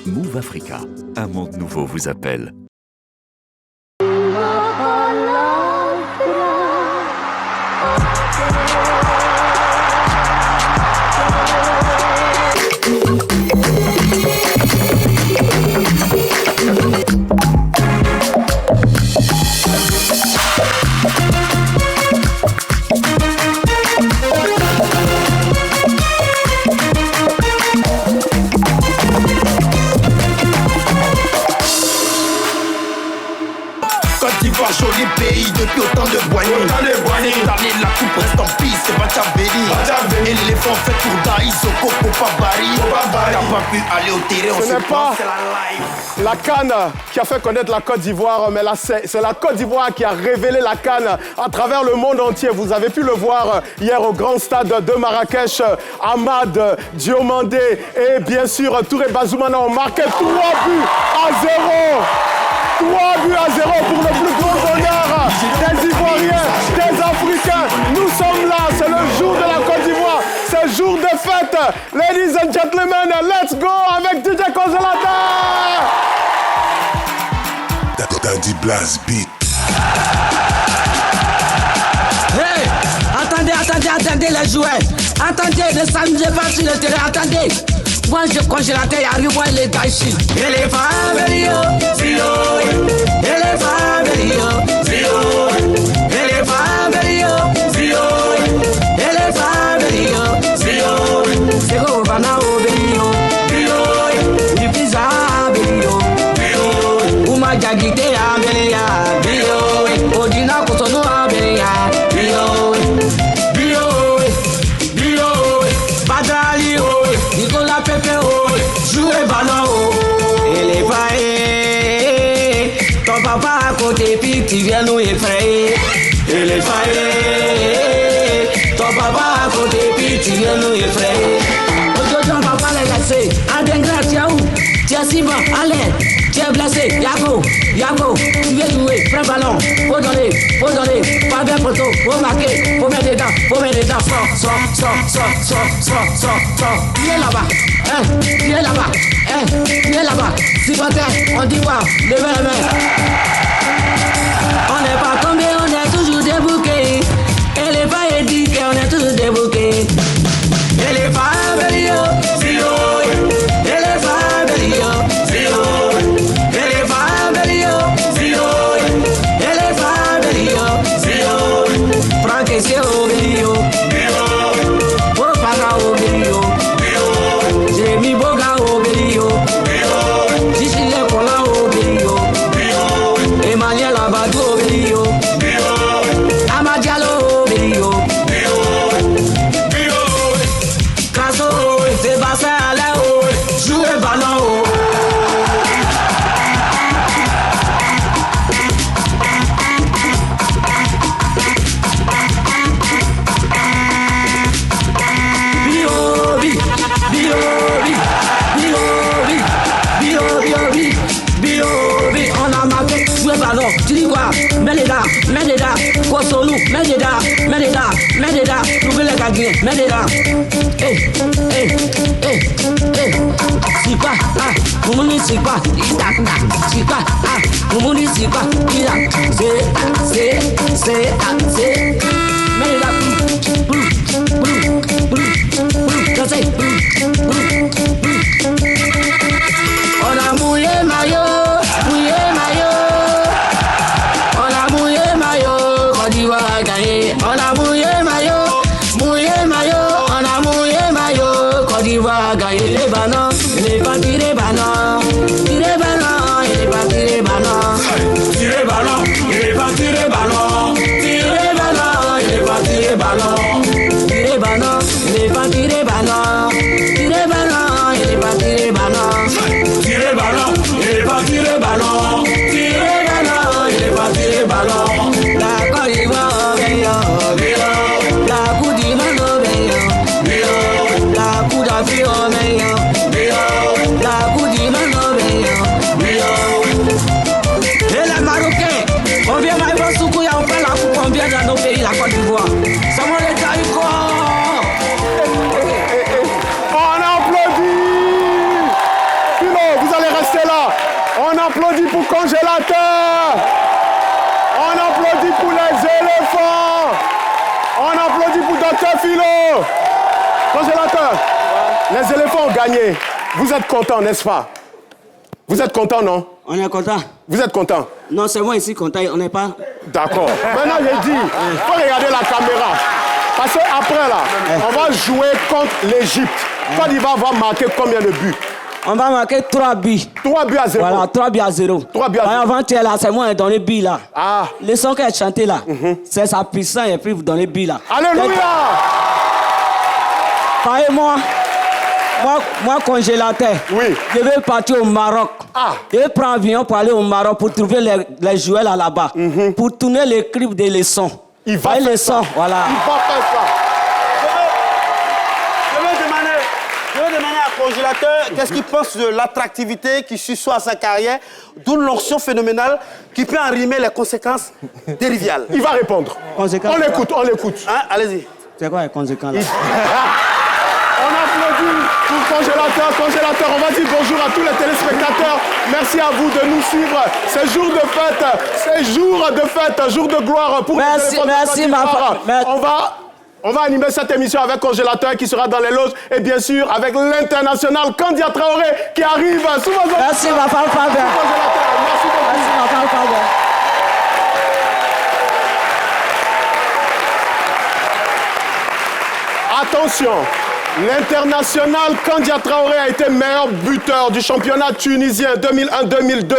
Move Africa, un monde nouveau vous appelle. Joli pays depuis autant de boignées. Cette année la coupe reste en piste, c'est Bachabeli. Éléphant fait pour Daïs, Soko, Popabari. T'as pas pu aller au terrain, on se prend, c'est la live. La CAN qui a fait connaître la Côte d'Ivoire, mais là c'est la Côte d'Ivoire qui a révélé la CAN à travers le monde entier. Vous avez pu le voir hier au grand stade de Marrakech. Ahmad, Diomandé et bien sûr Touré Bazoumana ont marqué 3 buts à 0. 3 buts à 0 pour le plus grand bonheur des Ivoiriens, des Africains. Nous sommes là, c'est le jour de la Côte d'Ivoire, c'est jour de fête. Ladies and gentlemen, let's go avec DJ Kozolata. Daddy Blast Beat. Hey, attendez les joueurs. Attendez, ne s'amusez pas sur le terrain, attendez. Moi je congélateur, arrive moi les gars ici. Et les femmes, Zio. Et les femmes, Zio. Et les femmes, Zio. Et les femmes, Zio. C'est go bana obéio. Bio. Du pizza, bio. Bio. Uma jagite abelia. Bio. Odina kotono abelia. Bio. Nicolas Pepe, jouez ballon, et les failles. Ton papa à côté, puis tu viens nous effrayer. Et les failles. Ton papa à côté, puis tu viens nous effrayer. Aujourd'hui, on va pas les laisser. Adengra, tu es où? Tu es Simon, allez. Tu es blessé, Yago, tu viens jouer, prends ballon, faut donner, pas bien poteau, faut marquer, faut mettre des dents, sort, viens là-bas, supporter, on dit quoi, levez la main. On n'est pas tombé, on est toujours débouqué, et les failles disent qu'on est toujours débouqué, et les failles, Zio, et les failles, Zio. C'est obéio, oh para obéio, j'ai mis boga obéio, d'ici les cola obéio, Emmanuel Abadou obéio, Amadialo obéio, Caso, Sébastien Aléo, jouez ballon. Tu dis quoi? Mets les dents, Kosolu, mets les dents, trouver les gagnants, mets les dents. C'est pas, Moumouni c'est pas, c'est pas, Moumouni c'est pas, c'est, mets les dents, on a mouillé maillot. On a mouillé maillot, Côte d'Ivoire gagné les ballons, il n'est pas tiré ballon, il n'est pas tiré ballon. vous allez rester là. On applaudit pour Congélateur. On applaudit pour les éléphants. On applaudit pour Dr Philo. Congélateur, les éléphants ont gagné. Vous êtes content, n'est-ce pas? Vous êtes content, non? On est content. Vous êtes content? Non, c'est moi ici content, on n'est pas... D'accord. Maintenant, j'ai dit, il faut regarder la caméra. Parce qu'après, là, on va jouer contre l'Égypte. Côte d'Ivoire va marquer combien de buts? On va marquer 3 buts. 3 buts à 0. Voilà, 3 buts à 0. 3 buts à 0. Avant, tu es là, c'est moi qui ai donné buts là. Ah. Le son qu'elle a chanté là, c'est sa puissance et puis vous donnez buts là. Alléluia! Pareil-moi. Moi, Congélateur, Oui. je vais partir au Maroc. Ah. Je vais prendre avion pour aller au Maroc pour trouver les joueurs là-bas. Pour tourner les clips des leçons. Il va faire les sons, voilà. Il va faire ça. Je veux demander à Congélateur qu'est-ce qu'il pense de l'attractivité qui suit à sa carrière, d'où l'onction phénoménale qui peut enrimer les conséquences dériviales. Il va répondre. Conséquence. On l'écoute, on l'écoute. Hein? Allez-y. C'est quoi les conséquences là? On applaudit pour Congélateur. On va dire bonjour à tous les téléspectateurs. Merci à vous de nous suivre. C'est jour de fête, jour de gloire pour Merci, les éléphants de merci, Côte d'Ivoire. ma femme. On va animer cette émission avec Congélateur qui sera dans les loges et bien sûr avec l'international Kandia Traoré qui arrive sous vos ordres. Merci, ma femme Fabien. Congélateur, merci beaucoup. Merci, ma femme Fabien. Attention, l'international Kandia Traoré a été meilleur buteur du championnat tunisien 2001-2002,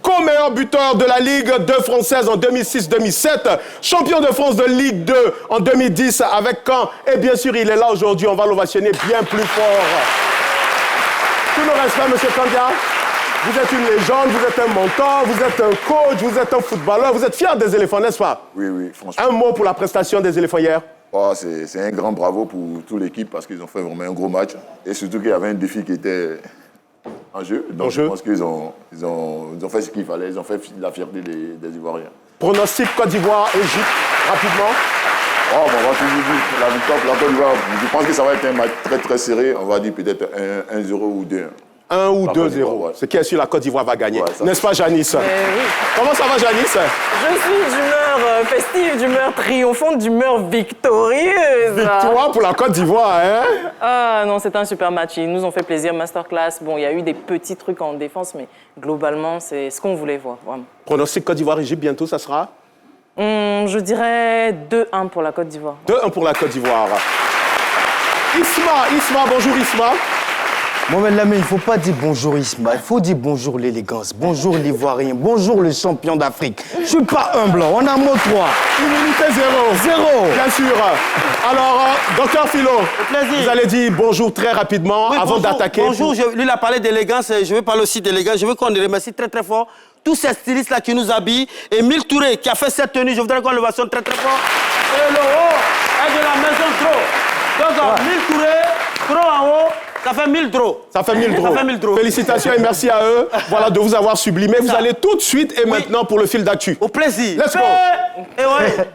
co-meilleur buteur de la Ligue 2 française en 2006-2007, champion de France de Ligue 2 en 2010 avec Caen. Et bien sûr, il est là aujourd'hui, on va l'ovationner bien plus fort. Tous nos respects, monsieur Kandia. Vous êtes une légende, vous êtes un mentor, vous êtes un coach, vous êtes un footballeur. Vous êtes fier des éléphants, n'est-ce pas? Oui, franchement. Un mot pour la prestation des éléphants hier. Oh, c'est un grand bravo pour toute l'équipe parce qu'ils ont fait vraiment un gros match. Et surtout qu'il y avait un défi qui était en jeu. Donc je pense qu'ils ont fait ce qu'il fallait. Ils ont fait la fierté des Ivoiriens. Pronostic Côte d'Ivoire, Égypte, rapidement. Oh, on va toujours dire la victoire pour la Côte d'Ivoire. Je pense que ça va être un match très très serré. On va dire peut-être 1-0 ou 2-1. 1 ou 2-0. Ouais. Ce qui est sûr, la Côte d'Ivoire va gagner. Ouais, n'est-ce pas, Janice? Oui. Comment ça va, Janice? Je suis d'humeur festive, d'humeur triomphante, d'humeur victorieuse. Victoire pour la Côte d'Ivoire, hein? Ah non, c'est un super match. Ils nous ont fait plaisir, masterclass. Bon, il y a eu des petits trucs en défense, mais globalement, c'est ce qu'on voulait voir, vraiment. Pronostic Côte d'Ivoire-Égypte, bientôt, ça sera? Je dirais 2-1 pour la Côte d'Ivoire. 2-1 pour la Côte d'Ivoire. Isma, bonjour Isma. Mohamed Lamine, il ne faut pas dire bonjour Isma, il faut dire bonjour l'élégance, bonjour l'Ivoirien, bonjour le champion d'Afrique. Je ne suis pas humble, on a mot 3. Immunité 0. 0. Bien sûr. Alors, Dr Philo, plaisir. vous allez dire bonjour très rapidement avant d'attaquer. Bonjour, lui il a parlé d'élégance, je vais parler aussi d'élégance. Je veux qu'on les remercie très très fort. Tous ces stylistes-là qui nous habillent. Et Emile Touré qui a fait cette tenue, je voudrais qu'on le ovationne très très fort. Et le haut est de la maison Dro. Donc, 1000 Touré, Dro en haut. Ça fait 1000 draws. Ça fait 1000 draws. Ça fait 1000 draws. Félicitations et merci à eux voilà, de vous avoir sublimé. Vous allez tout de suite et maintenant pour le fil d'actu. Au plaisir. Let's go. Et ouais.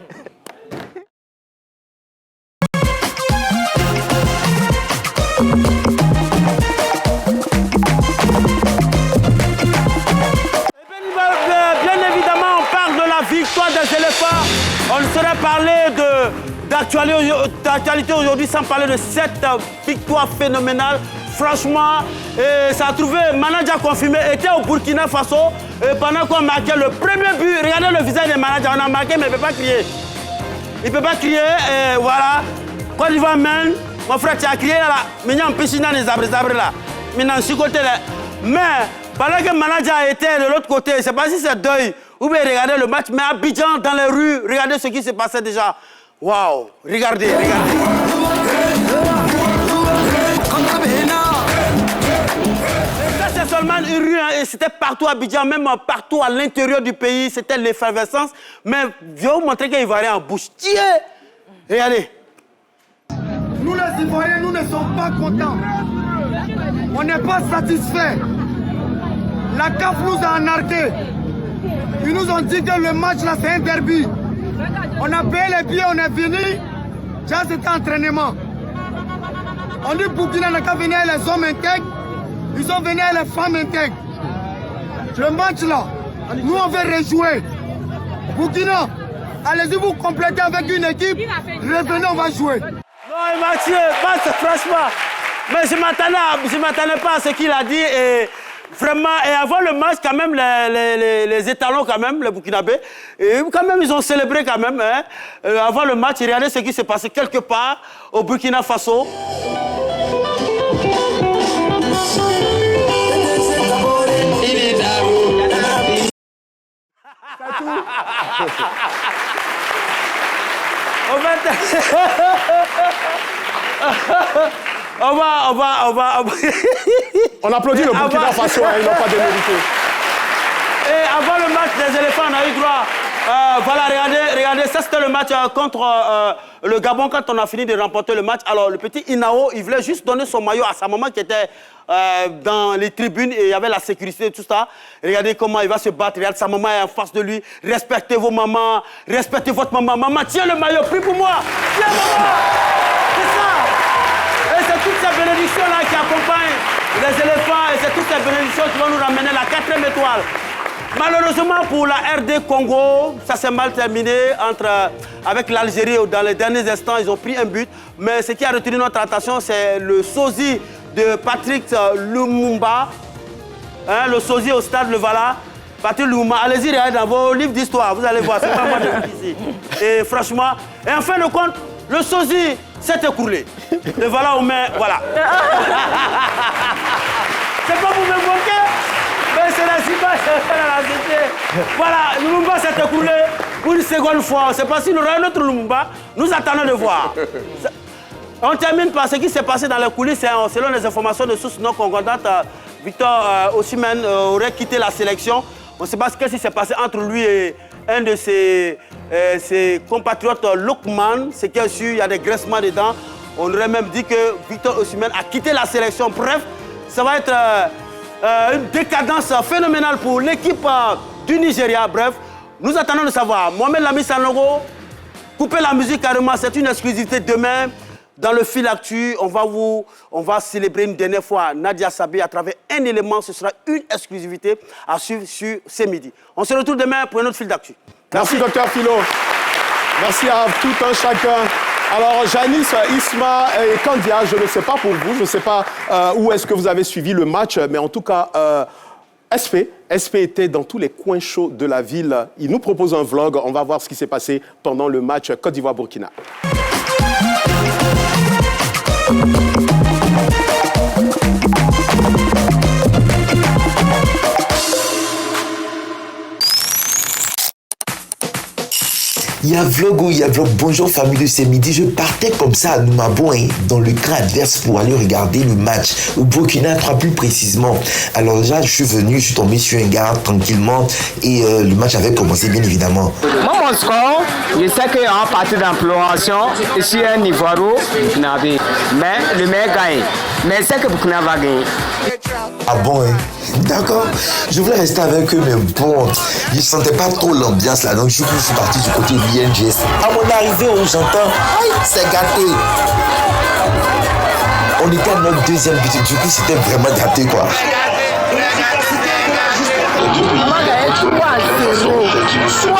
Bien évidemment, on parle de la victoire des éléphants. On ne saurait parler d'actualité aujourd'hui sans parler de cette victoire phénoménale. Franchement, ça a trouvé, manager confirmé, était au Burkina Faso. Et pendant qu'on marquait le premier but, regardez le visage des managers, on a marqué mais il ne peut pas crier. Il ne peut pas crier, et voilà. Quand il va mène, mon frère, tu as crié là, mais il y a un piscine dans les arbres là. Mais dans ce côté-là. Mais pendant que le manager était de l'autre côté, je ne sais pas si c'est deuil ou bien regardez le match, mais Abidjan dans les rues, regardez ce qui se passait déjà. Waouh, regardez. Ça, c'est seulement une rue, hein, et c'était partout à Abidjan, même partout à l'intérieur du pays, c'était l'effervescence. Mais je vais vous montrer qu'il va aller en bouche. Tiens, regardez. Nous, les Ivoiriens, nous ne sommes pas contents. On n'est pas satisfaits. La CAF nous a nargués. Ils nous ont dit que le match là, c'est un derby. On a payé les billets, on est venu. Déjà, c'était entraînement. On dit Burkina n'a qu'à venir les hommes intègres. Ils sont venus à les femmes intègres. Le match là, nous on veut rejouer. Burkina, allez-y vous complétez avec une équipe. Revenez, on va jouer. Non, Mathieu, franchement, mais je ne m'attendais pas à ce qu'il a dit. Et vraiment, et avant le match, quand même, les étalons, quand même, les Burkinabés, et quand même, ils ont célébré quand même. Hein, avant le match, regardez ce qui s'est passé quelque part au Burkina Faso. On applaudit le Burkina Faso, ils n'ont pas démérité. Et avant le match des éléphants, on a eu droit. Voilà, regardez, ça c'était le match contre le Gabon quand on a fini de remporter le match. Alors le petit Inao, il voulait juste donner son maillot à sa maman qui était dans les tribunes et il y avait la sécurité et tout ça. Regardez comment il va se battre. Regardez, sa maman est en face de lui. Respectez vos mamans, respectez votre maman. Maman, tiens le maillot, prie pour moi. Tiens maman. C'est ça. Et c'est toutes ces bénédictions-là qui accompagnent les éléphants et c'est toutes ces bénédictions qui vont nous ramener la 4e étoile. Malheureusement pour la RD Congo, ça s'est mal terminé avec l'Algérie. Dans les derniers instants, ils ont pris un but. Mais ce qui a retenu notre attention, c'est le sosie de Patrick Lumumba. Hein, le sosie au stade Levala. Patrick Lumumba, allez-y, regardez dans vos livres d'histoire. Vous allez voir, c'est pas moi de ici. Et franchement, et en fin de compte, le sosie s'est écoulé. Levala aux mains, voilà. C'est pas pour me moquer. Mais c'est la cité. Voilà, Lumumba s'est écoulé pour une seconde fois. On ne sait pas s'il y aura un autre Lumumba. Nous attendons de voir. On termine par ce qui s'est passé dans les coulisses. Selon les informations de sources non concordantes, Victor Osimhen aurait quitté la sélection. On ne sait pas ce qui s'est passé entre lui et un de ses compatriotes, Lookman. C'est qu'il y a su, il y a des graissements dedans. On aurait même dit que Victor Osimhen a quitté la sélection. Bref, ça va être une décadence phénoménale pour l'équipe du Nigeria. Bref, nous attendons de savoir. Mohamed Lamine Sanogo, coupez la musique carrément, c'est une exclusivité demain. Dans le fil actu, on va célébrer une dernière fois Nadia Sabé à travers un élément. Ce sera une exclusivité à suivre sur ce midi. On se retrouve demain pour un autre fil d'actu. Merci, Dr Philo. Merci à tout un chacun. Alors, Janice, Isma et Kandia, je ne sais pas pour vous, je ne sais pas où est-ce que vous avez suivi le match, mais en tout cas, SP était dans tous les coins chauds de la ville. Il nous propose un vlog. On va voir ce qui s'est passé pendant le match Côte d'Ivoire-Burkina. Il y a vlog ou il y a vlog. Bonjour famille de ce midi. Je partais comme ça à Numabo, dans le camp adverse pour aller regarder le match. Au Burkina 3 plus précisément. Alors déjà, je suis tombé sur un gars tranquillement et le match avait commencé bien évidemment. Moi, mon score, je sais qu'il y a un parti d'imploration ici un Ivoiro, Burkinabé. Mais le meilleur gagne. Mais c'est que Burkina va gagner. Ah bon, hein? D'accord. Je voulais rester avec eux, mais bon, je ne sentais pas trop l'ambiance là, donc je suis parti du côté BNGS. À mon arrivée, j'entends, c'est gâté. On était à notre deuxième but, du coup, c'était vraiment gâté, quoi. On va gagner 3-0. 3-0,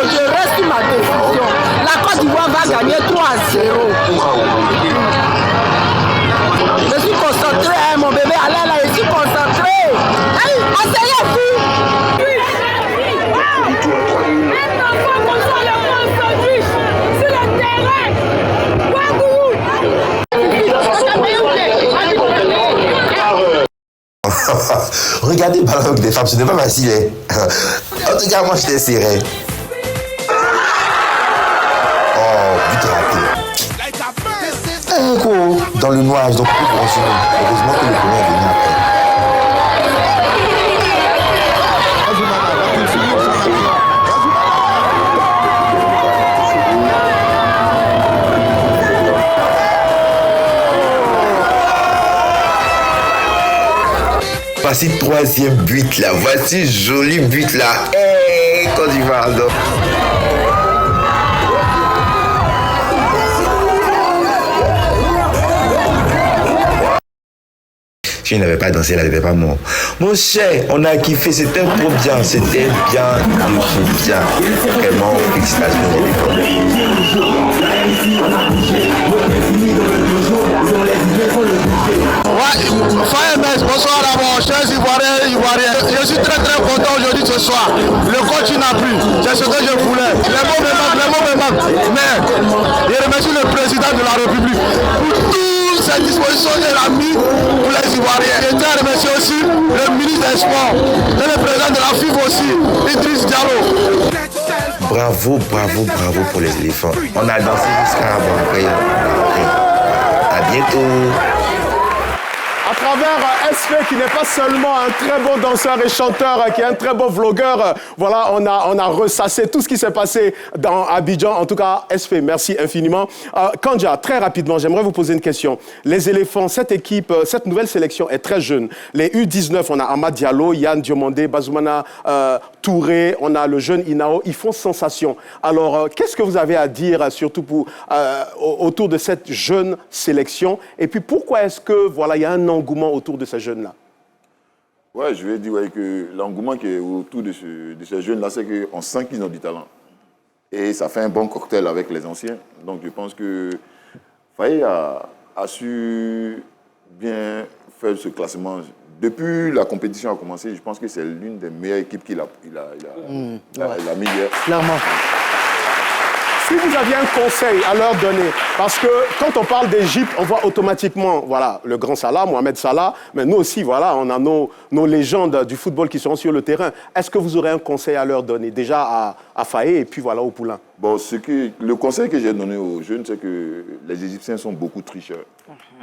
je reste sur ma décision. La Côte d'Ivoire va gagner 3-0. Je suis concentré, hein, mon bébé, allez là, je suis concentré. Hey, asseyez-vous. Regardez le ballon avec des femmes, ce n'est pas facile. Hein? En tout cas, moi, je t'ai serré. Oh, but raté. Un coup dans le noir, donc plus grand sur nous. Heureusement que le premier est venu après. Voici troisième but là, voici joli but là. Hey, Côte d'Ivoire. Si il n'avait pas dansé, il n'avait pas mort. Mon cher, on a kiffé, c'était trop bien, c'était bien de fou, bien. Vraiment, félicitations les éléphants. Bonsoir d'abord, chers Ivoiriens. Je suis très content aujourd'hui ce soir. Le coach n'a plus, c'est ce que je voulais. Les mots me manquent. Mais je remercie le président de la République pour toutes ces dispositions qu'il a mis pour les Ivoiriens. Je tiens à remercier aussi le ministre des Sports et le président de la FIFA aussi, Idriss Diallo. Bravo pour les éléphants. On a dansé jusqu'à après. À bientôt. À travers SP, qui n'est pas seulement un très bon danseur et chanteur, qui est un très bon vlogueur, voilà, on a ressassé tout ce qui s'est passé dans Abidjan. En tout cas, SP, merci infiniment. Kandja, très rapidement, j'aimerais vous poser une question. Les éléphants, cette équipe, cette nouvelle sélection est très jeune. Les U19, on a Amad Diallo, Yann Diomandé, Bazoumana Touré, on a le jeune Inao, ils font sensation. Alors, qu'est-ce que vous avez à dire, surtout autour de cette jeune sélection? Et puis, pourquoi est-ce que, voilà, il y a un engouement autour de ces jeunes-là? Ouais, je vais dire que l'engouement qui est autour de ces jeunes-là, c'est qu'on sent qu'ils ont du talent. Et ça fait un bon cocktail avec les anciens. Donc je pense que Faye a su bien faire ce classement. Depuis la compétition a commencé, je pense que c'est l'une des meilleures équipes qu'il a mis hier. Clairement. Si vous aviez un conseil à leur donner, parce que quand on parle d'Égypte, on voit automatiquement, voilà, le grand Salah, Mohamed Salah, mais nous aussi, voilà, on a nos légendes du football qui seront sur le terrain. Est-ce que vous aurez un conseil à leur donner, déjà à Faye et puis voilà, au Poulain? Bon, le conseil que j'ai donné aux jeunes, c'est que les Égyptiens sont beaucoup tricheurs.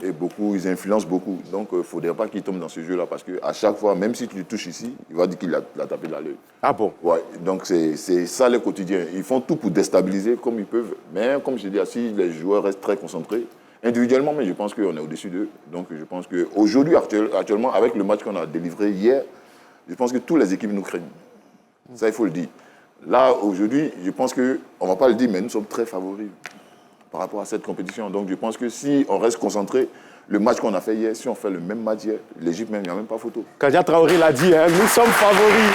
Et ils influencent beaucoup. Donc, il ne faudrait pas qu'ils tombent dans ce jeu-là, parce qu'à chaque fois, même si tu le touches ici, il va dire qu'il l'a tapé dans l'œil. Ah bon? Ouais, donc c'est ça le quotidien. Ils font tout pour déstabiliser comme ils peuvent. Mais comme je dis, si les joueurs restent très concentrés, individuellement, mais je pense qu'on est au-dessus d'eux. Donc je pense qu'aujourd'hui, actuellement, avec le match qu'on a délivré hier, je pense que toutes les équipes nous craignent. Ça, il faut le dire. Là, aujourd'hui, je pense qu'on ne va pas le dire, mais nous sommes très favoris par rapport à cette compétition. Donc je pense que si on reste concentré, le match qu'on a fait hier, si on fait le même match hier, l'Égypte même, il n'y a même pas photo. Kandja Traoré l'a dit, hein, nous sommes favoris.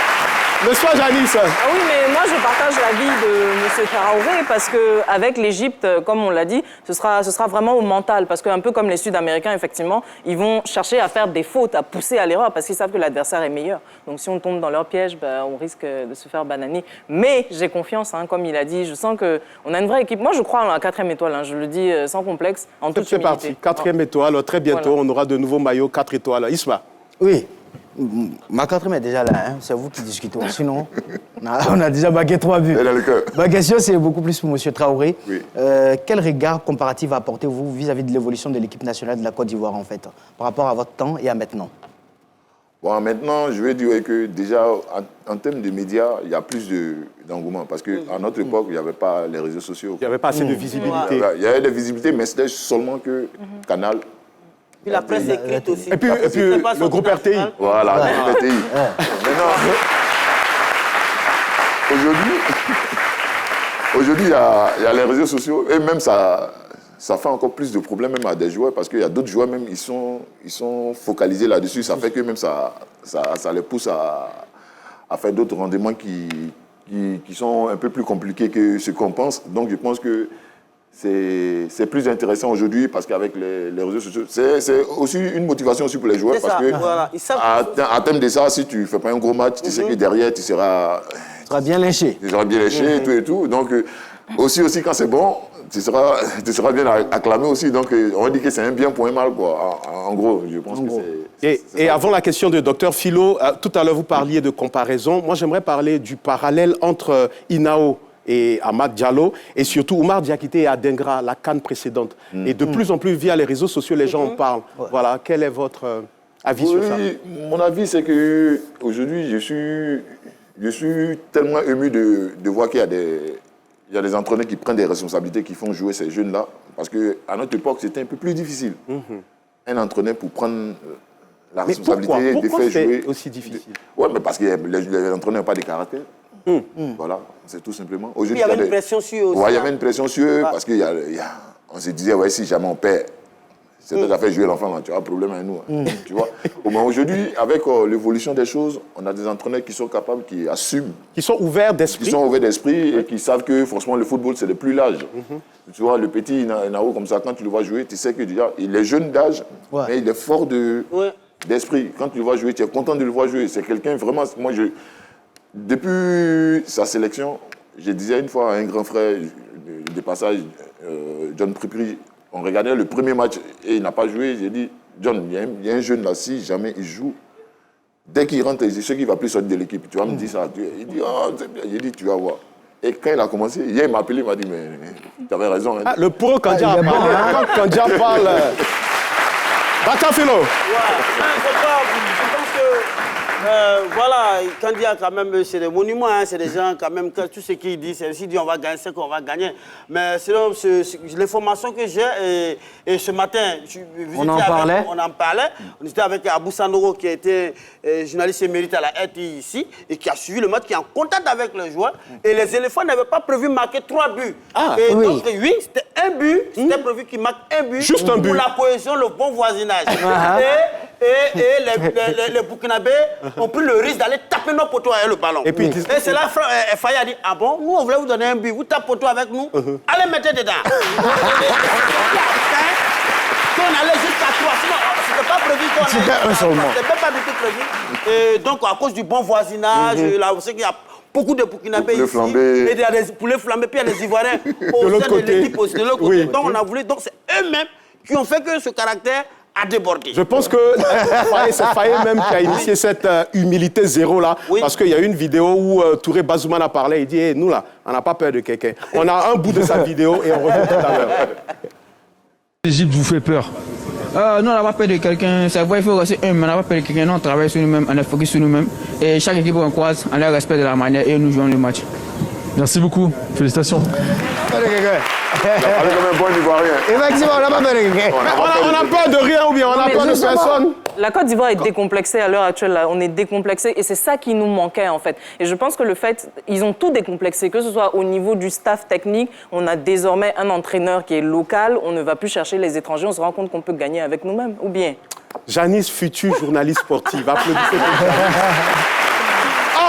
N'est-ce pas, Janice? Ah oui, mais moi, je partage l'avis de M. Traoré parce qu'avec l'Égypte, comme on l'a dit, ce sera vraiment au mental. Parce qu'un peu comme les Sud-Américains, effectivement, ils vont chercher à faire des fautes, à pousser à l'erreur parce qu'ils savent que l'adversaire est meilleur. Donc si on tombe dans leur piège, on risque de se faire bananer. Mais j'ai confiance, hein, comme il a dit. Je sens qu'on a une vraie équipe. Moi, je crois en la 4e étoile. Hein, je le dis sans complexe, en toute humilité. C'est parti. 4e étoile. Très bientôt, on aura de nouveaux maillots 4 étoiles. Isma. Oui. Ma 4e est déjà là, hein. C'est vous qui discutez. Sinon, on a déjà bagué 3 buts. Ma question, c'est beaucoup plus pour M. Traoré. Oui. Quel regard comparatif apportez-vous vis-à-vis de l'évolution de l'équipe nationale de la Côte d'Ivoire, en fait, par rapport à votre temps et à maintenant? Bon, maintenant, je vais dire que déjà, en termes de médias, il y a plus d'engouement. Parce qu'à notre époque, il n'y avait pas les réseaux sociaux. Il n'y avait pas assez de visibilité. Il y avait de visibilité, mais c'était seulement que Canal. Puis la presse écrite aussi. Et puis le groupe RTI. Voilà, le groupe RTI. Maintenant, aujourd'hui, il y a les réseaux sociaux et même ça fait encore plus de problèmes même à des joueurs parce qu'il y a d'autres joueurs même, ils sont focalisés là-dessus. Ça fait que même ça les pousse à faire d'autres rendements qui sont un peu plus compliqués que ce qu'on pense. Donc je pense que c'est plus intéressant aujourd'hui parce qu'avec les réseaux sociaux, c'est aussi une motivation aussi pour les joueurs parce que voilà. à terme de ça, si tu ne fais pas un gros match, tu sais que derrière, tu seras bien léché. Tu seras bien léché et tout. Donc aussi quand c'est bon, tu seras bien acclamé aussi. Donc on dit que c'est un bien pour un mal, quoi. En gros, je pense que c'est... Et avant la question de Dr Philo, tout à l'heure vous parliez de comparaison. Moi j'aimerais parler du parallèle entre Inao et Amad Diallo, et surtout Oumar Diakité et Adengra, la CAN précédente. Et de plus en plus, via les réseaux sociaux, les gens en parlent. Voilà, quel est votre avis sur ça? Mon avis, c'est qu'aujourd'hui, je suis tellement ému de voir qu'il y a des entraîneurs qui prennent des responsabilités, qui font jouer ces jeunes-là. Parce qu'à notre époque, c'était un peu plus difficile. Un entraîneur pour prendre la responsabilité de faire jouer... c'est aussi difficile? Oui, mais parce que les entraîneurs n'ont pas de caractère. Voilà, c'est tout simplement. Il y avait une pression sur eux aussi. Oui, il y avait une pression sur eux parce qu'on se disait, ouais, si jamais on perd, C'est déjà fait jouer l'enfant, là, tu as un problème avec nous. Hein, tu vois. Mais aujourd'hui, avec l'évolution des choses, on a des entraîneurs qui sont capables, qui assument. Qui sont ouverts d'esprit. Qui sont ouverts d'esprit et qui savent que, franchement, le football, c'est le plus large. Tu vois, le petit Nao, comme ça, quand tu le vois jouer, tu sais que déjà, il est jeune d'âge, mais il est fort d'esprit. Quand tu le vois jouer, tu es content de le voir jouer. C'est quelqu'un, vraiment, moi, depuis sa sélection, je disais une fois à un grand frère de passage, John Pripri, on regardait le premier match et il n'a pas joué. J'ai dit, John, il y a un jeune là, si jamais il joue, dès qu'il rentre, je sais qu'il ne va plus sortir de l'équipe. Tu vas me dire ça. Il dit, oh, c'est bien. J'ai dit, tu vas voir. Et quand il a commencé, hier, il m'a appelé, il m'a dit, mais tu avais raison. Hein. Le pro Kandia a parlé. Quand Kandia parle. Bakafilo. Voilà, Kandia, quand même, c'est des monuments, hein, c'est des gens, quand même, tout ce qu'ils disent, c'est aussi dit on va gagner, c'est qu'on va gagner. Mais sinon, l'information que j'ai, et ce matin, on en parlait. On était avec Abou Sanoro, qui était journaliste émérite à la RTI ici, et qui a suivi le match, qui est en contact avec les joueurs. Et les éléphants n'avaient pas prévu marquer 3 buts. Et donc, oui, c'était un but, c'était prévu qu'ils marquent un but. Juste un but. Pour la cohésion, le bon voisinage. Et les Burkinabés ont pris le risque d'aller taper nos poteaux avec le ballon. Et c'est là que Faye a dit, ah bon, nous on voulait vous donner un but, vous tapez poteau avec nous, allez mettez dedans. Si on allait jusqu'à 3, sinon c'était pas prévu qu'on allait. C'était pas du tout prévu. Et donc à cause du bon voisinage, là, vous savez qu'il y a beaucoup de Burkinabés ici. Et il y a des poulets flambés, puis il y a des Ivoiriens au sein de l'équipe aussi, de l'autre côté. Donc on a voulu, donc c'est eux-mêmes qui ont fait que ce caractère a débordé. Je pense que c'est Faye même qui a initié cette humilité zéro là, parce qu'il y a une vidéo où Touré Bazouman a parlé, il dit hey, nous là, on n'a pas peur de quelqu'un. On a un bout de sa vidéo et on revient tout à l'heure. L'Égypte vous fait peur? Non, on n'a pas peur de quelqu'un. C'est vrai, il faut rester humain. On n'a pas peur de quelqu'un. Nous, on travaille sur nous-mêmes, on est focus sur nous-mêmes. Et chaque équipe qu'on croise, on leur respecte de la manière et nous jouons le match. Merci beaucoup. Félicitations. On a parlé comme un bon Ivoirien. Effectivement, on n'a pas peur de quelqu'un. On a peur de rien ou bien on a peur de personne. La Côte d'Ivoire est décomplexée à l'heure actuelle. Là. On est décomplexé et c'est ça qui nous manquait en fait. Et je pense que le fait, ils ont tout décomplexé, que ce soit au niveau du staff technique. On a désormais un entraîneur qui est local. On ne va plus chercher les étrangers. On se rend compte qu'on peut gagner avec nous-mêmes. Ou bien Janice, future journaliste sportive. Applaudissez.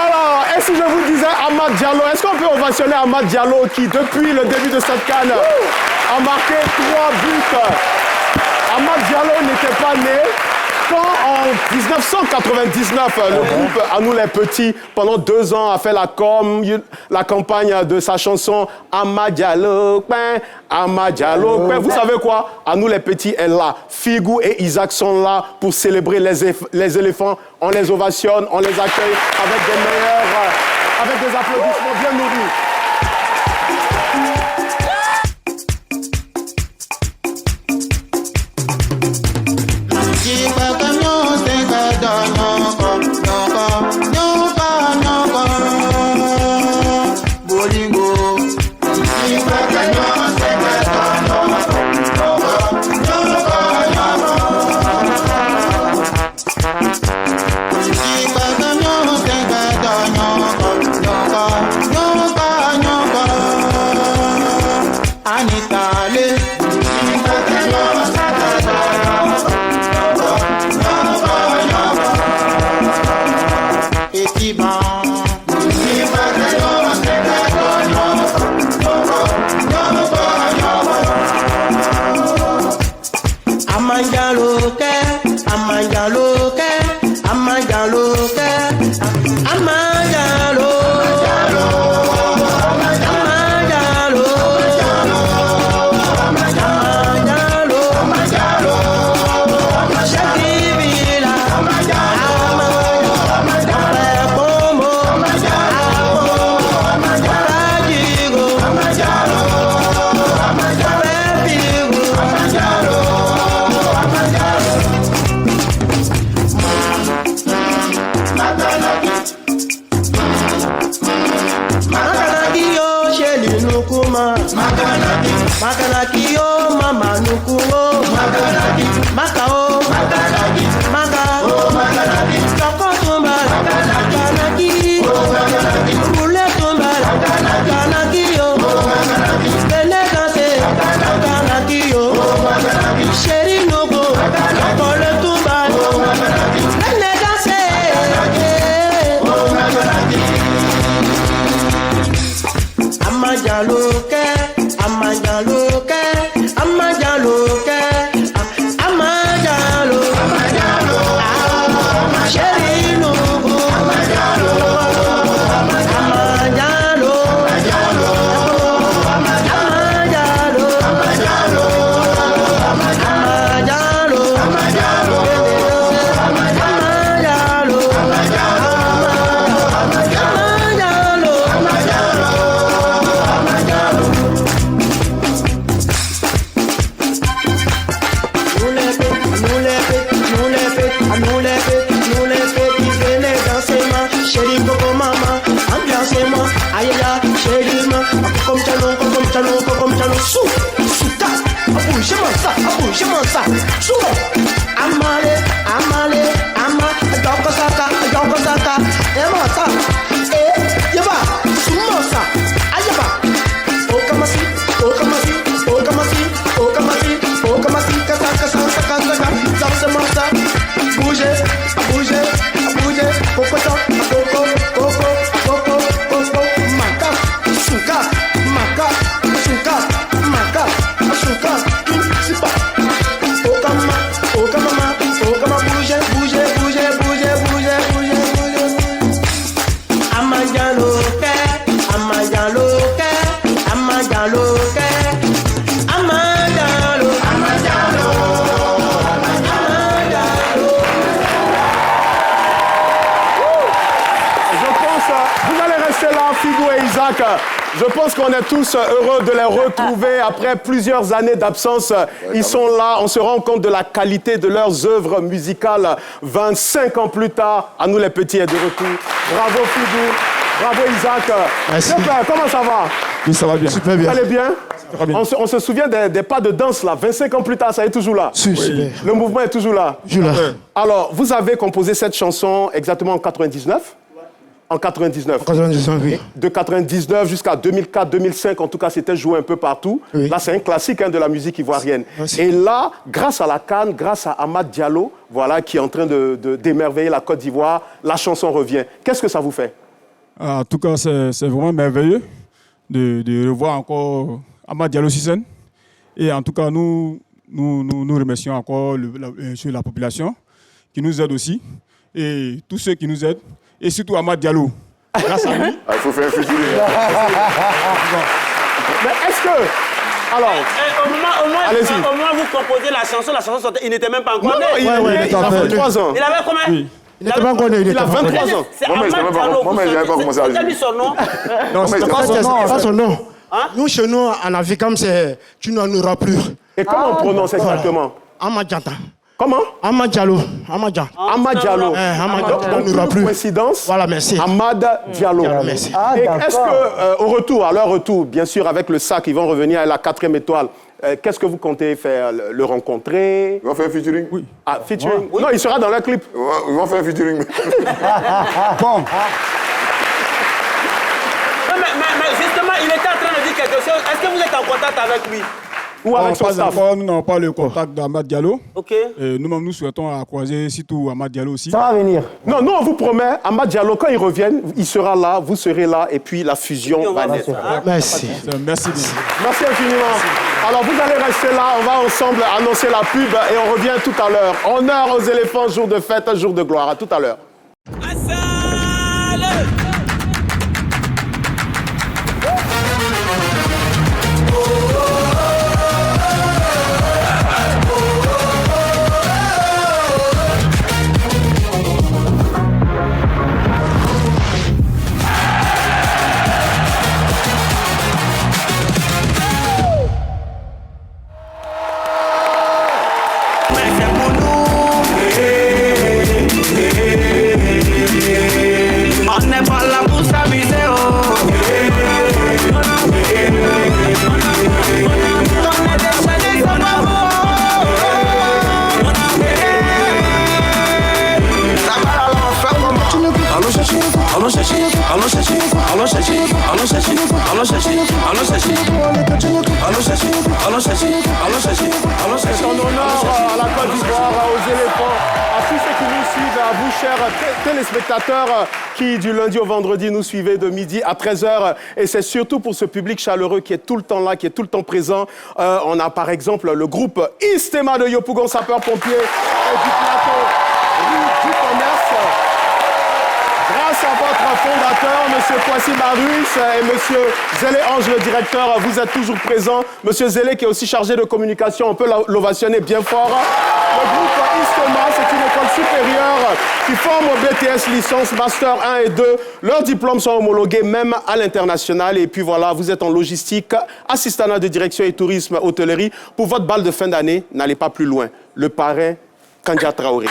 Alors, et si je vous disais Amad Diallo, est-ce qu'on peut ovationner Amad Diallo qui, depuis le début de cette CAN, a marqué 3 buts. Amad Diallo n'était pas né quand, en 1999, le groupe À nous les petits, pendant 2 ans, a fait la campagne de sa chanson Amad Diallo, Amad Diallo. Vous savez quoi? À nous les petits est là. Figou et Isaac sont là pour célébrer les éléphants. On les ovationne, on les accueille avec des applaudissements bien nourris. Makanaki o mama nuku o Makanaki Makao Makanaki Maka o Makanaki Toko tumba Makanaki o Makanaki Roule tumba Makanaki o Makanaki Bele danse Makanaki o Makanaki Chéri nuku ça. Choué. Amale, amale, amale. Yoko saka, yoko saka. Emota. Yaba. Sumosa. Ayaba. Okamasi, okamasi, okamasi, okamasi, okamasi. Kasa, kasa, kasa, kasa. Zapse masa. Bouger, bouger, bouger. Cocoton, coco, coco, coco, coco. Maka, suka, maka, suka, maka, suka. Sipa. Okama, okama, okama. Bouger, bouger, bouger, bouger, bouger, bouger, bouger. Amajaloke, amajaloke, amajaloke, amajalo, amajalo. Je pense, vous allez rester là, Figo et Isaac. Je pense qu'on est tous heureux de les retrouver après plusieurs années d'absence. Ils sont là, on se rend compte de la qualité de leurs œuvres musicales. 25 ans plus tard, à nous les petits est de retour. Bravo Figo, bravo Isaac. Merci. Super, comment ça va? Oui, ça va bien. Super bien. Vous allez bien? Très bien. On se souvient des pas de danse là, 25 ans plus tard, ça est toujours là. Super. Le mouvement est toujours là. Toujours là. Alors, vous avez composé cette chanson exactement en 99? En 99. 99, oui. De 99 jusqu'à 2004-2005, en tout cas, c'était joué un peu partout. Oui. Là, c'est un classique de la musique ivoirienne. Merci. Et là, grâce à la CAN, grâce à Amad Diallo, voilà, qui est en train d'émerveiller la Côte d'Ivoire, la chanson revient. Qu'est-ce que ça vous fait? En tout cas, c'est vraiment merveilleux de revoir encore Amad Diallo sur scène. Et en tout cas, nous remercions encore la population qui nous aide aussi. Et tous ceux qui nous aident. Et surtout Amad Diallo. Grâce à lui. Il faut faire un featuring. Mais est-ce que... Alors... Au moment où vous composez la chanson sortait, il n'était même pas encore né. Il a 23 ans. Il avait combien? Oui. Il n'était pas encore né. Il a 23 ans. C'est Amad Diallo. Moi, je n'avais pas commencé à Vous avez mis son nom? Non, C'est pas son nom. Nous, chez nous, en Afrique, c'est tu n'en auras plus. Et comment on prononce exactement? Amadjanta. Comment? Amad Diallo. Amadja. Amad Diallo. Donc, il n'y aura plus. Coïncidence. Voilà, merci. Amad Diallo. Merci. Et est-ce que, au retour, à leur retour, bien sûr, avec le sac, ils vont revenir à la 4e étoile, qu'est-ce que vous comptez faire? Le rencontrer? Ils vont faire un featuring. Oui. Ah, featuring? Oui. Non, il sera dans leur clip. Ils vont faire un featuring. Mais justement, il était en train de dire quelque chose. Est-ce que vous êtes en contact avec lui? Ou avec son staff? Nous n'avons pas le contact d'Amad Diallo. Ok. Nous-mêmes, nous souhaitons croiser surtout Amad Diallo aussi. Ça va venir. Non, nous, on vous promet, Amad Diallo, quand il revient, il sera là, vous serez là, et puis la fusion va naître. Merci. Merci bien. Merci infiniment. Alors, vous allez rester là, on va ensemble annoncer la pub, et on revient tout à l'heure. Honneur aux éléphants, jour de fête, jour de gloire. À tout à l'heure. On n'est pas là pour s'amuser, oh. On est des chaînes de allons chercher, allons chercher, allons chercher, allons chercher, allons chercher, allons chercher, allons chercher, allons chercher, allons chercher, allons chercher, allons chercher. C'est en honneur à la Côte d'Ivoire, aux éléphants, à tous ceux qui nous suivent, à vous, chers téléspectateurs, qui du lundi au vendredi nous suivez de midi à 13h. Et c'est surtout pour ce public chaleureux qui est tout le temps là, qui est tout le temps présent. On a par exemple le groupe Istema de Yopougon, sapeurs-pompiers, et du plateau rue du Commerce. Grâce à votre fondateur, M. Kwasi Barus, et M. Zélé Ange, le directeur, vous êtes toujours présents. M. Zélé, qui est aussi chargé de communication, on peut l'ovationner bien fort. Le groupe Istema, c'est une école supérieure qui forme au BTS licence Master 1 et 2. Leurs diplômes sont homologués même à l'international. Et puis voilà, vous êtes en logistique, assistanat de direction et tourisme, hôtellerie. Pour votre bal de fin d'année, n'allez pas plus loin. Le parrain, Kandja Traoré.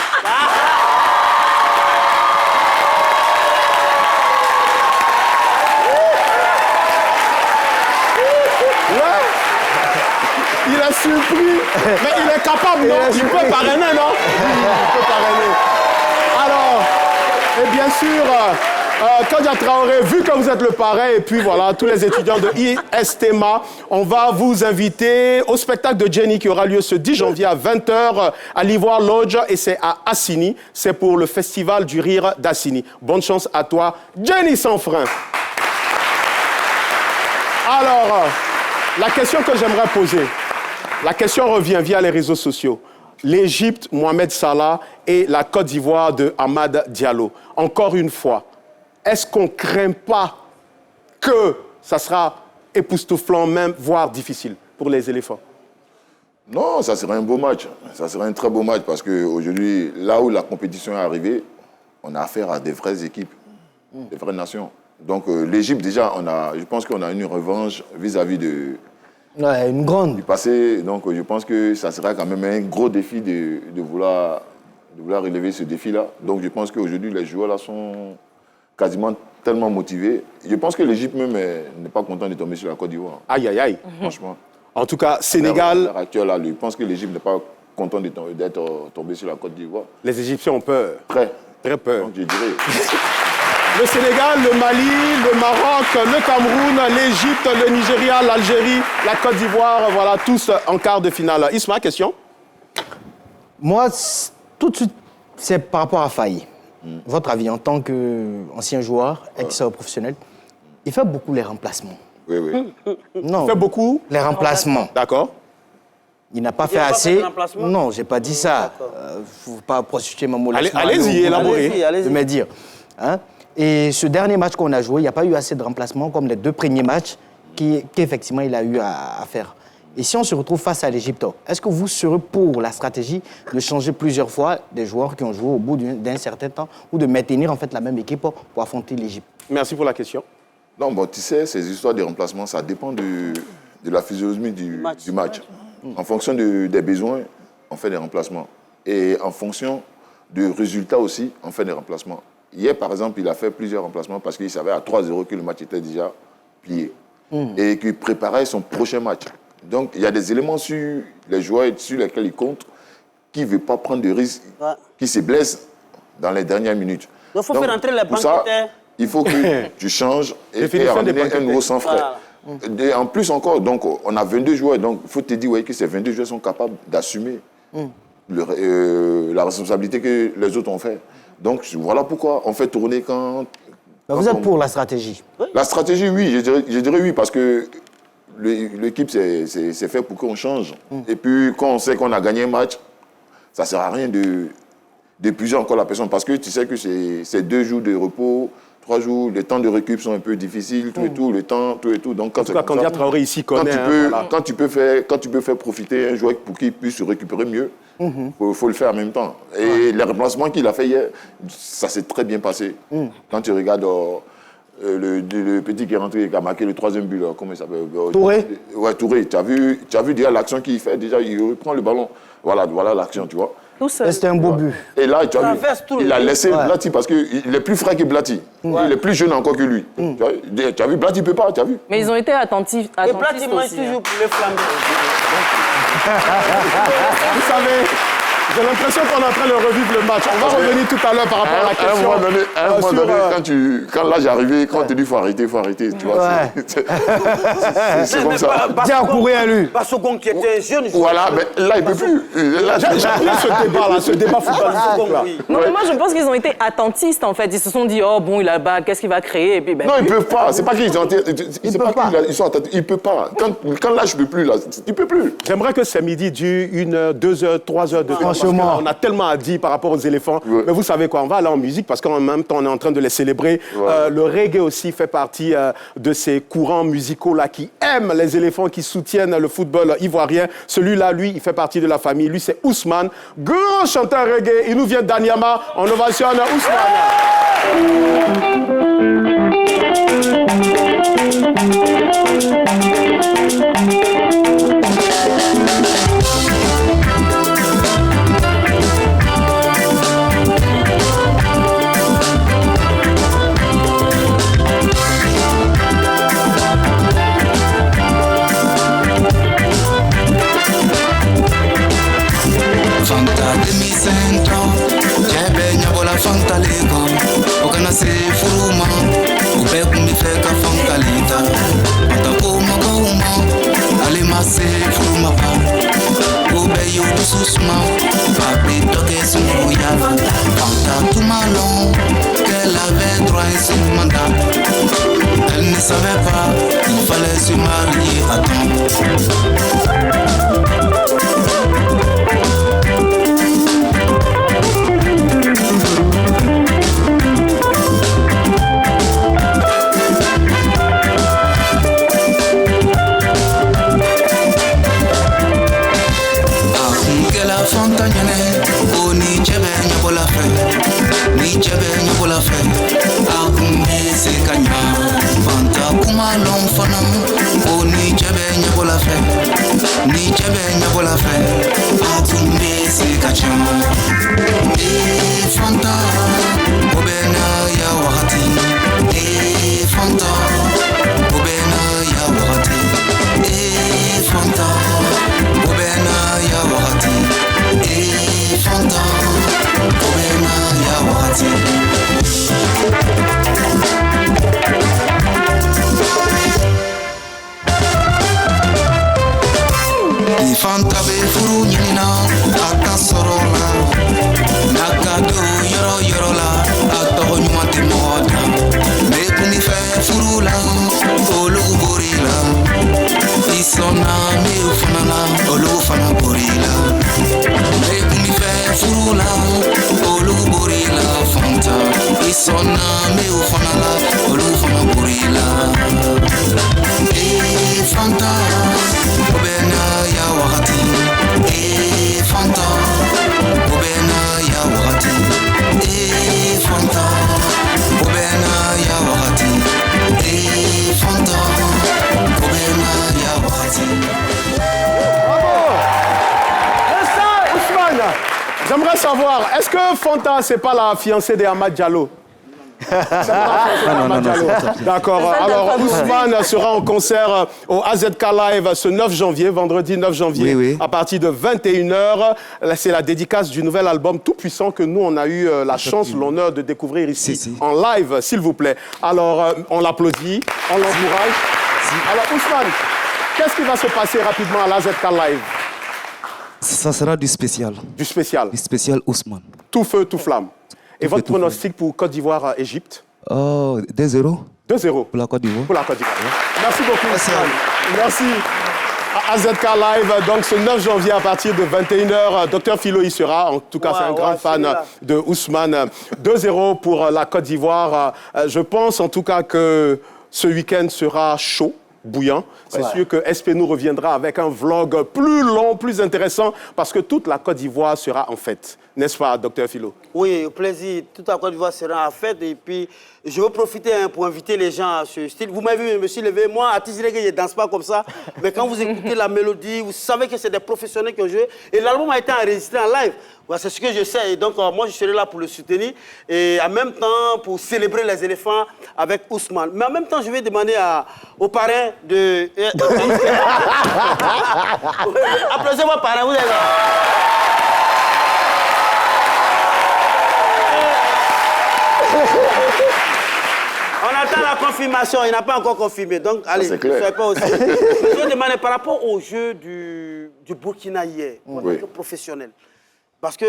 surpris. Mais il est capable, non? Il peut parrainer, non? Il peut parrainer. Alors, et bien sûr, Kandia Traoré, vu que vous êtes le parrain, et puis voilà, tous les étudiants de ISTMA, on va vous inviter au spectacle de Jenny qui aura lieu ce 10 janvier à 20h à l'Ivoire Lodge, et c'est à Assini. C'est pour le Festival du Rire d'Assini. Bonne chance à toi, Jenny sans frein. Alors, la question que j'aimerais poser, la question revient via les réseaux sociaux. L'Égypte, Mohamed Salah, et la Côte d'Ivoire de Amad Diallo. Encore une fois, est-ce qu'on ne craint pas que ça sera époustouflant, même, voire difficile pour les éléphants? Non, ça serait un beau match. Ça serait un très beau match parce qu'aujourd'hui, là où la compétition est arrivée, on a affaire à des vraies équipes, des vraies nations. Donc l'Égypte, déjà, je pense qu'on a une revanche vis-à-vis de... Ouais, une grande. Du passé. Donc je pense que ça sera quand même un gros défi de vouloir relever ce défi-là. Donc je pense qu'aujourd'hui, les joueurs là sont quasiment tellement motivés. Je pense que l'Égypte même n'est pas content de tomber sur la Côte d'Ivoire. Aïe, aïe, aïe. Franchement. En tout cas, Sénégal... À l'heure actuelle, là, je pense que l'Égypte n'est pas content d'être tombé sur la Côte d'Ivoire. Les Égyptiens ont peur. Très peur. Donc je dirais... Le Sénégal, le Mali, le Maroc, le Cameroun, l'Égypte, le Nigeria, l'Algérie, la Côte d'Ivoire, voilà, tous en quart de finale. Isma, question? Moi, tout de suite, c'est par rapport à Faye. Votre avis en tant qu'ancien joueur, ex-professionnel, il fait beaucoup les remplacements. Oui, oui. Non. Il fait beaucoup les remplacements. D'accord. Il n'a pas fait assez. Non, j'ai pas dit ça. Faut pas prostituer ma molestation. Allez-y, élaborez. De me dire. Hein? Et ce dernier match qu'on a joué, il n'y a pas eu assez de remplacements comme les deux premiers matchs qu'effectivement il a eu à faire. Et si on se retrouve face à l'Égypte, est-ce que vous serez pour la stratégie de changer plusieurs fois des joueurs qui ont joué au bout d'un certain temps ou de maintenir en fait la même équipe pour affronter l'Égypte? Merci pour la question. Non, bon, tu sais, ces histoires de remplacement, ça dépend de la physionomie du match. En fonction des besoins, on fait des remplacements. Et en fonction du résultat aussi, on fait des remplacements. Hier, par exemple, il a fait plusieurs remplacements parce qu'il savait à 3-0 que le match était déjà plié. Et qu'il préparait son prochain match. Donc, il y a des éléments sur les joueurs sur lesquels il compte qui ne veut pas prendre de risques, qui se blessent dans les dernières minutes. Donc, il faut faire entrer les pour ça, il faut que tu changes et amener un nouveau sang frais. Voilà. Et en plus encore, donc, on a 22 joueurs. Donc, il faut te dire que ces 22 joueurs sont capables d'assumer la responsabilité que les autres ont fait. Donc, voilà pourquoi on fait tourner quand... Vous êtes pour la stratégie? La stratégie, oui, je dirais oui, parce que l'équipe, c'est fait pour qu'on change. Et puis, quand on sait qu'on a gagné un match, ça ne sert à rien d'épuiser encore la personne, parce que tu sais que c'est 2 jours de repos, 3 jours, les temps de récup sont un peu difficiles, tout et tout, le temps, tout et tout. Donc, en tout cas, Kandia Traoré ici connaît... Quand tu peux faire profiter un joueur pour qu'il puisse se récupérer mieux, faut le faire en même temps. Et les remplacements qu'il a fait hier, ça s'est très bien passé. Quand tu regardes le petit qui est rentré, qui a marqué le 3e but, là, comment il s'appelle? Touré. Ouais, Touré. Tu as vu déjà l'action qu'il fait, déjà il reprend le ballon. Voilà l'action, tu vois. C'était un beau but. Et là, tu as vu, il a laissé Blati parce qu'il est plus frais que Blati. Il est plus jeune encore que lui. Tu as vu, Blati ne peut pas, tu as vu. Mais ils ont été attentifs. Et Blati mange toujours pour les flamber. Vous savez, j'ai l'impression qu'on est en train de revivre le match. On va revenir tout à l'heure par rapport à la question. À un moment donné, quand l'âge est arrivé, quand on te dit faut arrêter, tu vois. C'est comme ça. Tiens, courir à lui. Bassokong qui était jeune. Voilà, mais là, il ne peut plus. J'aime bien ce débat footballistique. Non, mais moi, je pense qu'ils ont été attentistes, en fait. Ils se sont dit, oh, bon, il a bas, qu'est-ce qu'il va créer? Et puis, non, ils ne peuvent pas. C'est pas qu'ils ont... Ils sont attentifs. Ils ne peuvent pas. Quand l'âge ne peut plus, là, il ne peut plus. J'aimerais que ce midi dure 1, 2 heures, 3 heures de temps. On a tellement à dire par rapport aux éléphants. Mais vous savez quoi, on va aller en musique parce qu'en même temps, on est en train de les célébrer. Le reggae aussi fait partie de ces courants musicaux-là qui aiment les éléphants, qui soutiennent le football ivoirien. Celui-là, lui, il fait partie de la famille. Lui, c'est Ousmane, grand chanteur reggae. Il nous vient d'Anyama. On ovationne fallait se marier à Fanta be furu ɲinina a ta sɔrɔ la n'a ka don yɔrɔ yɔrɔ la a tɔgɔ ɲuman tɛ mɔgɔ da ne kun bɛ fɛ furu la olu bori la i sɔnna min fana la olu fana bori la ne kun bɛ fɛ furu la olu bori la Fanta i sɔnna min fana la olu fana bori la Fanta o bɛ na ya wagati Fanta o bɛ na ya wagati Fanta o bɛ na ya wagati Fanta o bɛ na ya wagati. Ousmane, j'aimerais savoir, est-ce que Fanta, c'est pas la fiancée de Amad Diallo? Non. D'accord. Alors, Ousmane sera en concert au AZK Live ce 9 janvier, vendredi 9 janvier, à partir de 21h. C'est la dédicace du nouvel album Tout Puissant que nous, on a eu la chance, l'honneur de découvrir ici, en live, s'il vous plaît. Alors, on l'applaudit, on l'encourage. Alors, Ousmane, qu'est-ce qui va se passer rapidement à l'AZK Live? Ça sera du spécial. Du spécial? Du spécial Ousmane. Tout feu, tout flamme. Et votre pronostic pour Côte d'Ivoire-Égypte? 2-0. 2-0 pour la Côte d'Ivoire. Pour la Côte d'Ivoire. Merci beaucoup. Merci. AZK Live, donc ce 9 janvier à partir de 21h, Dr Philo y sera. En tout cas, c'est un grand fan de Ousmane. 2-0 pour la Côte d'Ivoire. Je pense en tout cas que ce week-end sera chaud, bouillant. C'est sûr que SP nous reviendra avec un vlog plus long, plus intéressant, parce que toute la Côte d'Ivoire sera en fête. N'est-ce pas, Dr Philo? Oui, au plaisir. Toute la Côte d'Ivoire sera en fête. Et puis, je veux profiter pour inviter les gens à ce style. Vous m'avez vu, je me suis levé. Moi, artiste reggae, je ne danse pas comme ça. Mais quand vous écoutez la mélodie, vous savez que c'est des professionnels qui ont joué. Et l'album a été enregistré en live. Ouais, c'est ce que je sais. Et donc, moi, je serai là pour le soutenir. Et en même temps, pour célébrer les éléphants avec Ousmane. Mais en même temps, je vais demander aux parrains de... Applaudissez-moi, parrain. Vous êtes là. On attend la confirmation, il n'a pas encore confirmé. Donc, allez, ne soyez pas aussi. Je demandais par rapport au jeu du Burkina hier, en tant que professionnel. Parce que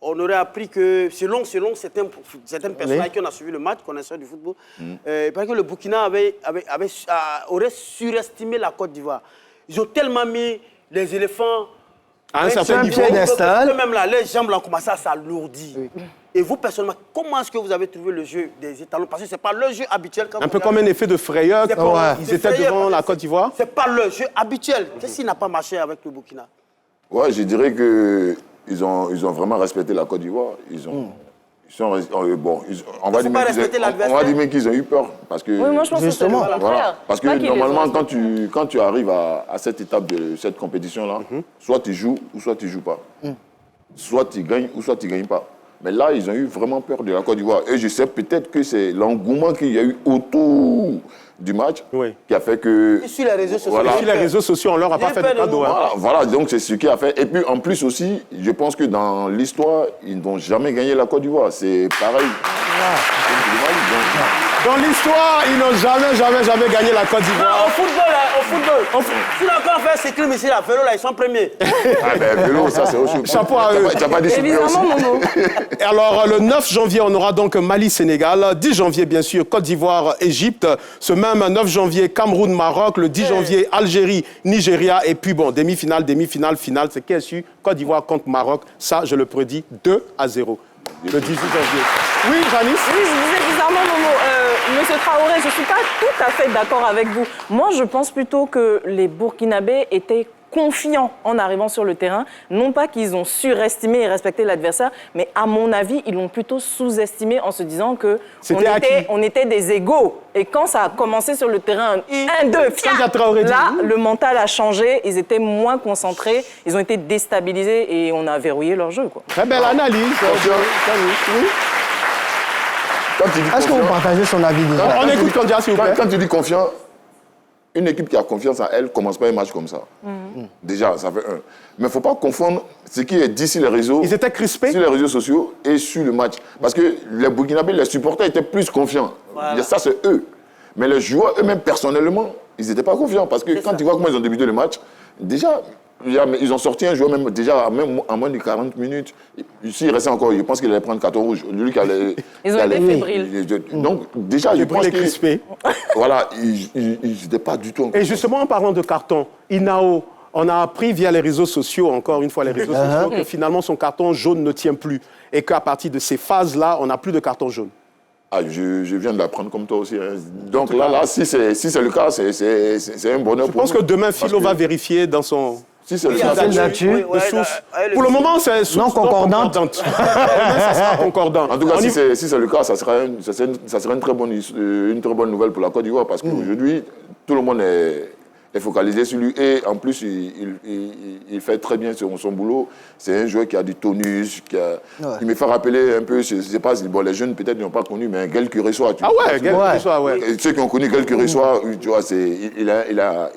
on aurait appris que, selon certaines personnes qui ont suivi le match, connaisseurs du football, il paraît que le Burkina aurait surestimé la Côte d'Ivoire. Ils ont tellement mis les éléphants à un certain niveau. Même là, les jambes ont commencé à s'alourdir. Et vous, personnellement, comment est-ce que vous avez trouvé le jeu des étalons? Parce que ce n'est pas le jeu habituel. Un peu comme un effet de frayeur quand ils étaient devant la Côte d'Ivoire. Ce n'est pas le jeu habituel. Qu'est-ce qui n'a pas marché avec le Burkina? Ouais, je dirais qu'ils ont vraiment respecté la Côte d'Ivoire. On va dire qu'ils ont eu peur. Parce que, oui, moi je pense que c'est voilà. Parce que normalement, quand tu arrives à cette étape de cette compétition-là, soit tu joues ou soit tu ne joues pas. Soit tu gagnes ou soit tu ne gagnes pas. Mais là, ils ont eu vraiment peur de la Côte d'Ivoire. Et je sais peut-être que c'est l'engouement qu'il y a eu autour du match qui a fait que... Et sur les réseaux sociaux. Voilà. Sur les réseaux sociaux, on leur a pas fait de cadeau. Voilà, donc c'est ce qui a fait. Et puis en plus aussi, je pense que dans l'histoire, ils n'ont jamais gagné la Côte d'Ivoire. C'est pareil. Dans l'histoire, ils n'ont jamais gagné la Côte d'Ivoire. Au football. Si l'encore fait cyclisme ici, la vélo, là, ils sont premiers. Ah ben, vélo, ça c'est autre chose. Chapeau à eux. Tu n'as pas dit Évidemment, Momo. Et alors, le 9 janvier, on aura donc Mali-Sénégal. 10 janvier, bien sûr, Côte d'Ivoire-Égypte. Ce même 9 janvier, Cameroun-Maroc. Le 10 janvier, Algérie-Nigeria. Et puis, bon, demi-finale, finale. C'est qui est sûr? Côte d'Ivoire contre Maroc. Ça, je le prédis, 2-0. Le 18 janvier. Oui, Janice? Oui, je disais bizarrement, Momo. Monsieur Traoré, je ne suis pas tout à fait d'accord avec vous. Moi, je pense plutôt que les Burkinabés étaient confiants en arrivant sur le terrain. Non pas qu'ils ont surestimé et respecté l'adversaire, mais à mon avis, ils l'ont plutôt sous-estimé en se disant qu'on était des égaux. Et quand ça a commencé sur le terrain, 1-2, là, le mental a changé. Ils étaient moins concentrés. Ils ont été déstabilisés et on a verrouillé leur jeu, quoi. Très belle analyse. Oui. Est-ce que vous partagez son avis déjà? On écoute Kandia, s'il vous plaît. Quand tu dis confiant, une équipe qui a confiance en elle ne commence pas un match comme ça. Déjà, ça fait un. Mais il ne faut pas confondre ce qui est dit sur les réseaux. Ils étaient crispés sur les réseaux sociaux et sur le match. Parce que les Burkinabés, les supporters étaient plus confiants. Voilà. Ça, c'est eux. Mais les joueurs eux-mêmes, personnellement, ils n'étaient pas confiants. Parce que quand tu vois comment ils ont débuté le match, déjà, ils ont sorti un joueur même en moins de 40 minutes. Ici, il restait encore, je pense qu'il allait prendre carton rouge. Lui qui allait, ils ont été fébriles. Donc, déjà, je pense que... Voilà, ils n'étaient pas du tout... Et justement, en parlant de carton, Inao, on a appris via les réseaux sociaux, encore une fois les réseaux sociaux, que finalement son carton jaune ne tient plus. Et qu'à partir de ces phases-là, on n'a plus de carton jaune. Ah, je viens de l'apprendre comme toi aussi. Hein. Donc là, si c'est le cas, c'est un bonheur pour nous. Je pense que demain, Philo va vérifier dans son... Si c'est le cas, pour le moment, c'est source non concordante. Ça sera concordant. En tout cas, si c'est le cas, ça sera une très bonne nouvelle pour la Côte d'Ivoire parce qu'aujourd'hui, tout le monde est focalisé sur lui et en plus, il fait très bien son boulot. C'est un joueur qui a du tonus, il me fait rappeler un peu, je ne sais pas, bon, les jeunes peut-être n'ont pas connu, mais Gaël Curessois. Ah ouais, Gaël Curessois, ouais. Ceux qui ont connu Gaël Curessois, tu vois, il a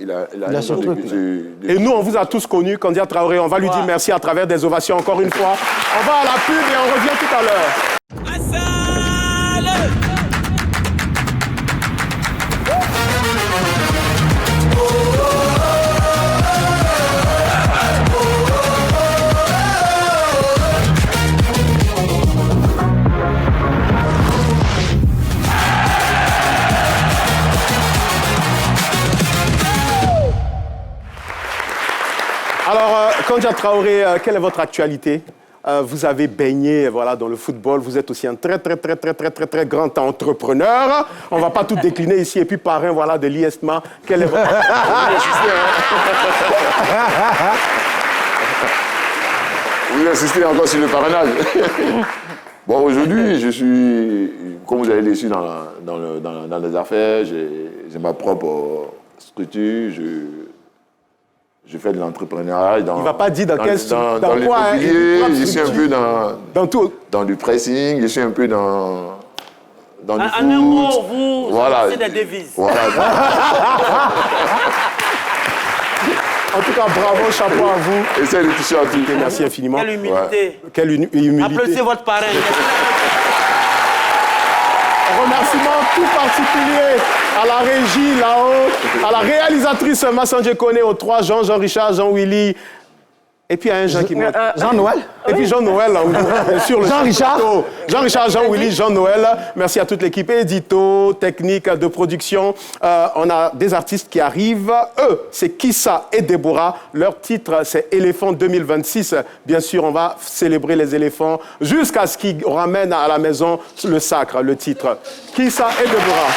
et nous, on vous a tous connus, Kandia Traoré. On va lui dire merci à travers des ovations encore une fois. On va à la pub et on revient tout à l'heure. Alors, Kandia Traoré, quelle est votre actualité? Vous avez baigné dans le football, vous êtes aussi un très grand entrepreneur. On ne va pas tout décliner ici. Et puis parrain de l'IESMA, quelle est votre Vous insistez encore sur le parrainage. Bon, aujourd'hui, je suis, comme vous avez lu ici dans les affaires, j'ai ma propre structure, je fais de l'entrepreneuriat. Il ne va pas dire dans quoi. Je suis un peu dans tout. Dans du pressing, je suis un peu dans du foot. En un mot, vous avez des devises. Voilà. En tout cas, bravo, chapeau à vous. Essayez de toucher à tout. Merci infiniment. Quelle humilité. Ouais. Quelle humilité. Applaudissez votre parrain. Remerciement tout particulier à la régie là-haut, à la réalisatrice Massanjé Koné, aux 3 Jean-Richard, Jean-Willy, et puis à un Jean qui m'a... Jean-Noël. Et puis Jean-Noël, bien sûr. Jean-Richard. Jean-Richard, Jean-Willy, Jean-Noël. Merci à toute l'équipe édito, technique, de production. On a des artistes qui arrivent. Eux, c'est Kissa et Déborah. Leur titre, c'est Éléphant 2026. Bien sûr, on va célébrer les éléphants jusqu'à ce qu'ils ramènent à la maison le sacre, le titre. Kissa et Déborah.